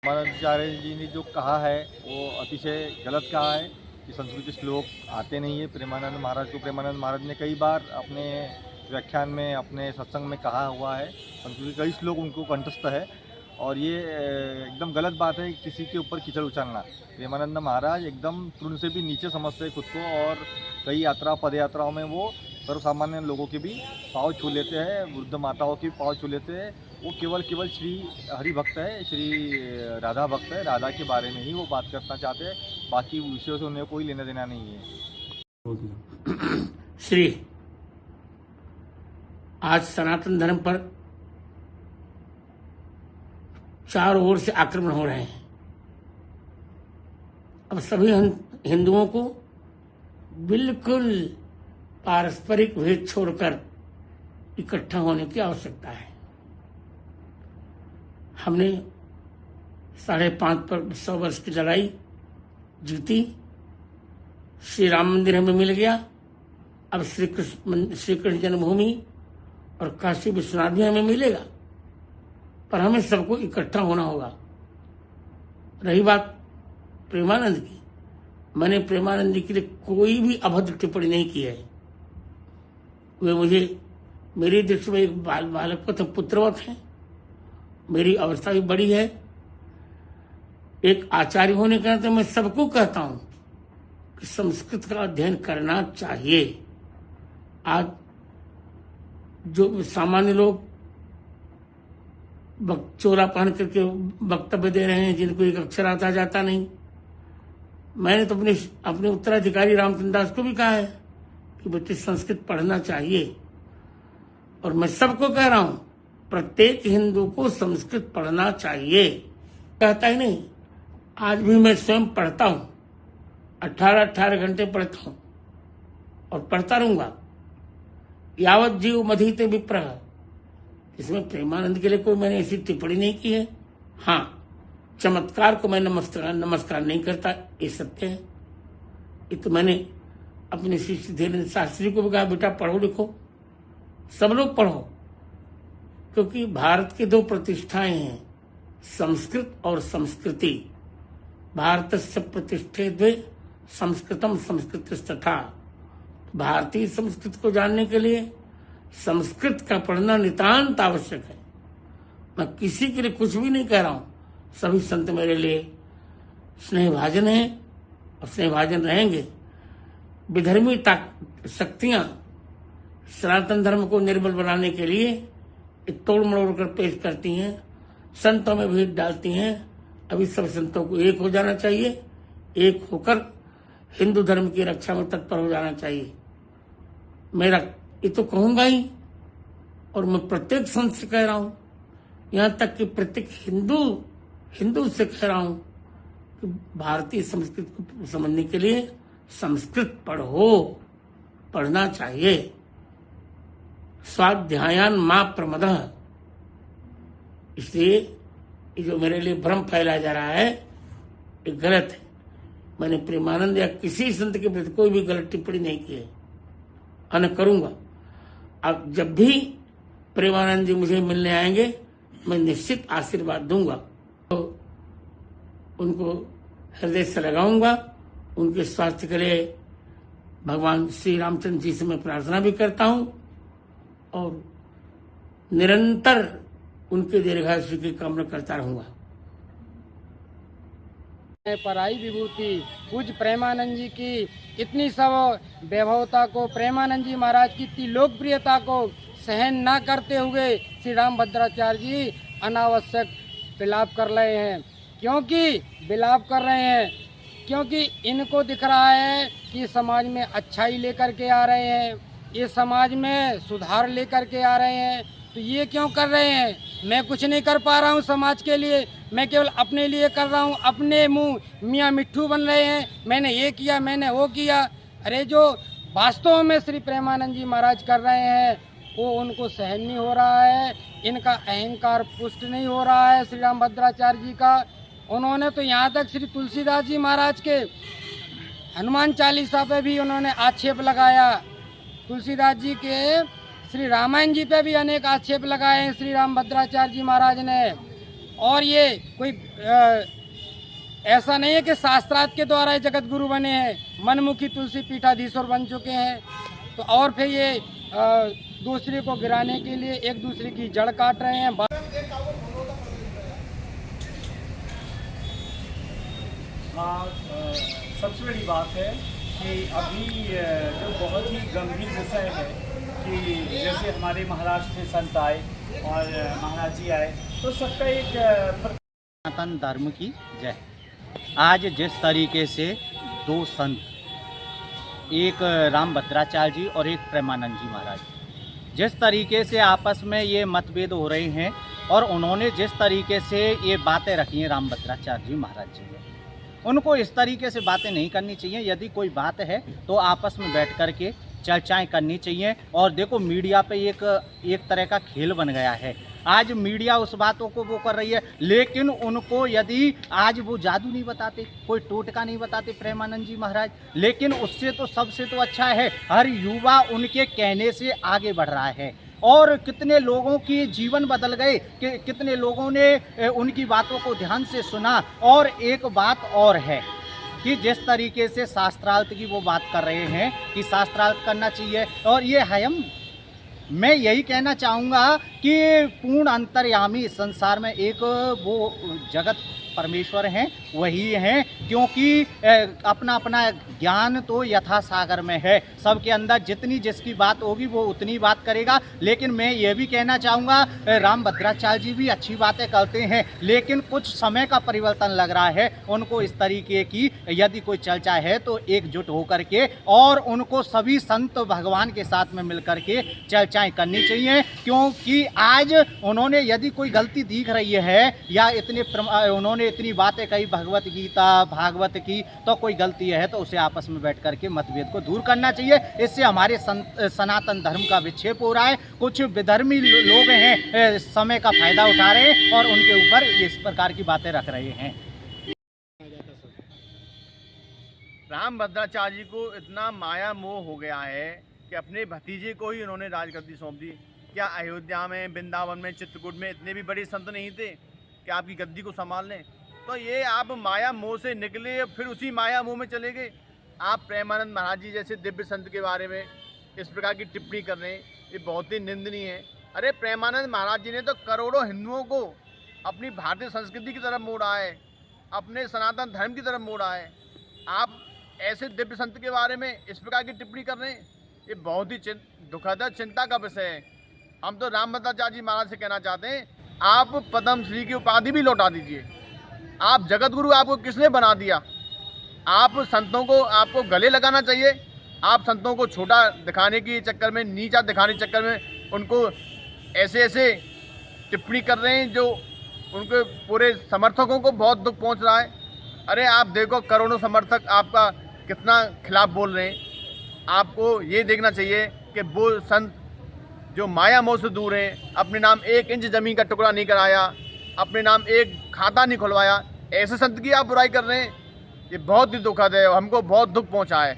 रामानुजाचार्य जी ने जो कहा है वो अतिशय गलत कहा है कि संस्कृत के श्लोक आते नहीं है। प्रेमानंद महाराज को प्रेमानंद महाराज ने कई बार अपने व्याख्यान में, अपने सत्संग में कहा हुआ है। संस्कृत के कई श्लोक उनको कंठस्थ है और ये एकदम गलत बात है किसी के ऊपर कीचड़ उछालना। प्रेमानंद महाराज एकदम तृण से भी नीचे समझते हैं खुद को और कई पद यात्राओं में वो सर्वसामान्य लोगों के भी पाँव छू लेते हैं, वृद्ध माताओं के पाँव छू लेते हैं। वो केवल श्री हरि भक्त है, श्री राधा भक्त है। राधा के बारे में ही वो बात करना चाहते हैं, बाकी विषयों से उन्हें कोई लेना देना नहीं है। श्री आज सनातन धर्म पर चारों ओर से आक्रमण हो रहे हैं। अब सभी हिंदुओं को बिल्कुल पारस्परिक भेद छोड़कर इकट्ठा होने की आवश्यकता है। हमने 550 वर्ष की लड़ाई जीती, श्री राम मंदिर हमें मिल गया। अब श्री कृष्ण जन्मभूमि और काशी विश्वनाथ भी हमें मिलेगा, पर हमें सबको इकट्ठा होना होगा। रही बात प्रेमानंद की, मैंने प्रेमानंद जी के लिए कोई भी अभद्र टिप्पणी नहीं की है। वे मुझे मेरी दृष्टि में एक बालक पुत्रवत हैं। मेरी अवस्था भी बड़ी है। एक आचार्य होने के नाते मैं सबको कहता हूं कि संस्कृत का अध्ययन करना चाहिए। आज जो सामान्य लोग चोला पहन करके वक्तव्य दे रहे हैं, जिनको एक अक्षर आता जाता नहीं, मैंने तो अपने उत्तराधिकारी रामचंद्र दास को भी कहा है कि बच्चे संस्कृत पढ़ना चाहिए। और मैं सबको कह रहा हूं, प्रत्येक हिंदू को संस्कृत पढ़ना चाहिए। कहता ही नहीं, आज भी मैं स्वयं पढ़ता हूं, 18 घंटे पढ़ता हूं और पढ़ता रहूंगा। यावत जीव मधीते विप्रह, इसमें प्रेमानंद के लिए कोई मैंने ऐसी टिप्पणी नहीं की है। हाँ, चमत्कार को मैं नमस्कार नहीं करता, ये सत्य है। ये तो मैंने अपने शिष्य धीरेन्द्र शास्त्री को भी कहा, बेटा पढ़ो लिखो, सब लोग पढ़ो, क्योंकि भारत की 2 प्रतिष्ठाएं हैं, संस्कृत और संस्कृति। भारतस्य प्रतिष्ठे 2 संस्कृतम संस्कृतस्तथा। भारतीय संस्कृति को जानने के लिए संस्कृत का पढ़ना नितांत आवश्यक है। मैं किसी के लिए कुछ भी नहीं कह रहा हूं, सभी संत मेरे लिए स्नेहभाजन हैं और स्नेहभाजन रहेंगे। विधर्मी शक्तियां सनातन धर्म को निर्बल बनाने के लिए तोड़ मरोड़ कर पेश करती हैं, संतों में भेद डालती हैं। अभी सब संतों को एक हो जाना चाहिए, एक होकर हिंदू धर्म की रक्षा में तत्पर हो जाना चाहिए। मेरा ये तो कहूंगा ही, और मैं प्रत्येक संत से कह रहा हूं, यहां तक कि प्रत्येक हिंदू से कह रहा हूं कि भारतीय संस्कृति को समझने के लिए संस्कृत पढ़ना चाहिए। स्वाध्यायान मां प्रमदः। इसलिए ये जो मेरे लिए भ्रम फैलाया जा रहा है, ये गलत है। मैंने प्रेमानंद या किसी संत के प्रति कोई भी गलत टिप्पणी नहीं की है, और करूंगा। अब जब भी प्रेमानंद जी मुझे मिलने आएंगे, मैं निश्चित आशीर्वाद दूंगा, तो उनको हृदय से लगाऊंगा। उनके स्वास्थ्य के लिए भगवान श्री रामचंद्र जी से मैं प्रार्थना भी करता हूं और निरंतर उनके दीर्घायु की कामना करता रहूंगा। पराई विभूति पूज्य प्रेमानंद जी की इतनी सब वैभवता को, प्रेमानंद जी महाराज की इतनी लोकप्रियता को सहन न करते हुए श्री राम भद्राचार्य जी अनावश्यक विलाप कर रहे हैं। क्योंकि इनको दिख रहा है कि समाज में अच्छाई लेकर के आ रहे हैं, ये समाज में सुधार लेकर के आ रहे हैं। तो ये क्यों कर रहे हैं? मैं कुछ नहीं कर पा रहा हूँ समाज के लिए, मैं केवल अपने लिए कर रहा हूँ। अपने मुंह मियाँ मिट्ठू बन रहे हैं, मैंने ये किया, मैंने वो किया। अरे जो वास्तव में श्री प्रेमानंद जी महाराज कर रहे हैं वो उनको सहन नहीं हो रहा है, इनका अहंकार पुष्ट नहीं हो रहा है श्री राम भद्राचार्य जी का। उन्होंने तो यहाँ तक श्री तुलसीदास जी महाराज के हनुमान चालीसा पे भी उन्होंने आक्षेप लगाया। तुलसीदास जी के श्री रामायण जी पे भी अनेक आक्षेप लगाए हैं श्री राम भद्राचार्य जी महाराज ने। और ये कोई ऐसा नहीं है कि शास्त्रार्थ के द्वारा ये जगत गुरु बने हैं, मनमुखी तुलसी पीठाधीश्वर बन चुके हैं। तो और फिर ये दूसरे को गिराने के लिए एक दूसरे की जड़ काट रहे हैं। सबसे बड़ी बात है कि अभी जो बहुत ही गंभीर विषय है कि जैसे हमारे महाराष्ट्र से संत आए और महाराज जी आए, तो सबका एक सनातन धर्म की जय। आज जिस तरीके से दो संत, एक रामभद्राचार्य जी और एक प्रेमानंद जी महाराज, जिस तरीके से आपस में ये मतभेद हो रहे हैं और उन्होंने जिस तरीके से ये बातें रखी हैं रामभद्राचार्य जी महाराज जी ने, उनको इस तरीके से बातें नहीं करनी चाहिए। यदि कोई बात है तो आपस में बैठ कर के चर्चाएं करनी चाहिए। और देखो, मीडिया पे एक तरह का खेल बन गया है। आज मीडिया उस बातों को वो कर रही है, लेकिन उनको यदि आज वो जादू नहीं बताते, कोई टोटका नहीं बताते प्रेमानंद जी महाराज, लेकिन उससे तो सबसे तो अच्छा है हर युवा उनके कहने से आगे बढ़ रहा है। और कितने लोगों की जीवन बदल गए, कि कितने लोगों ने उनकी बातों को ध्यान से सुना। और एक बात और है कि जिस तरीके से शास्त्रार्थ की वो बात कर रहे हैं कि शास्त्रार्थ करना चाहिए, और ये मैं यही कहना चाहूँगा कि पूर्ण अंतर्यामी संसार में एक वो जगत परमेश्वर हैं, वही हैं, क्योंकि अपना अपना ज्ञान तो यथा सागर में है। सबके अंदर जितनी जिसकी बात होगी वो उतनी बात करेगा। लेकिन मैं ये भी कहना चाहूँगा, रामभद्राचार्य जी भी अच्छी बातें करते हैं, लेकिन कुछ समय का परिवर्तन लग रहा है। उनको इस तरीके की यदि कोई चर्चा है तो एकजुट होकर के और उनको सभी संत भगवान के साथ में मिलकर के चर्चाएँ करनी चाहिए। क्योंकि आज उन्होंने यदि कोई गलती दिख रही है या उन्होंने इतनी बातें कही भगवत गीता भागवत की, तो कोई गलती है तो उसे आपस में बैठ करके मतभेद को दूर करना चाहिए। इससे हमारे सनातन धर्म का विक्षेप हो रहा है। कुछ विधर्मी लोग हैं, समय का फायदा उठा रहे हैं और उनके ऊपर इस प्रकार की बातें रख रहे हैं। रामभद्राचार्य जी को इतना माया मोह हो गया है कि अपने भतीजे को ही उन्होंने राजगद्दी सौंप दी। क्या अयोध्या में, वृंदावन में, चित्रकूट में इतने भी बड़े संत नहीं थे कि आपकी गद्दी को संभाल लें? तो ये आप माया मोह से निकले, फिर उसी माया मोह में चले गए। आप प्रेमानंद महाराज जी जैसे दिव्य संत के बारे में इस प्रकार की टिप्पणी कर रहे हैं, ये बहुत ही निंदनीय है। अरे प्रेमानंद महाराज जी ने तो करोड़ों हिंदुओं को अपनी भारतीय संस्कृति की तरफ मोड़ा है, अपने सनातन धर्म की तरफ मोड़ा है। आप ऐसे दिव्य संत के बारे में इस प्रकार की टिप्पणी कर रहे हैं, ये बहुत ही दुखद चिंता का विषय है। हम तो रामभद्राचार्य जी महाराज से कहना चाहते हैं, आप पद्म श्री की उपाधि भी लौटा दीजिए। आप जगत गुरु आपको किसने बना दिया? आप संतों को आपको गले लगाना चाहिए। आप संतों को छोटा दिखाने के चक्कर में, नीचा दिखाने के चक्कर में उनको ऐसे ऐसे टिप्पणी कर रहे हैं जो उनके पूरे समर्थकों को बहुत दुख पहुंच रहा है। अरे आप देखो, करोड़ों समर्थक आपका कितना खिलाफ बोल रहे हैं। आपको ये देखना चाहिए कि वो संत जो माया मोह से दूर हैं, अपने नाम 1 इंच ज़मीन का टुकड़ा नहीं कराया, अपने नाम एक खाता नहीं खुलवाया, ऐसे संत की आप बुराई कर रहे हैं। ये बहुत ही दुखद है, हमको बहुत दुख पहुंचा है।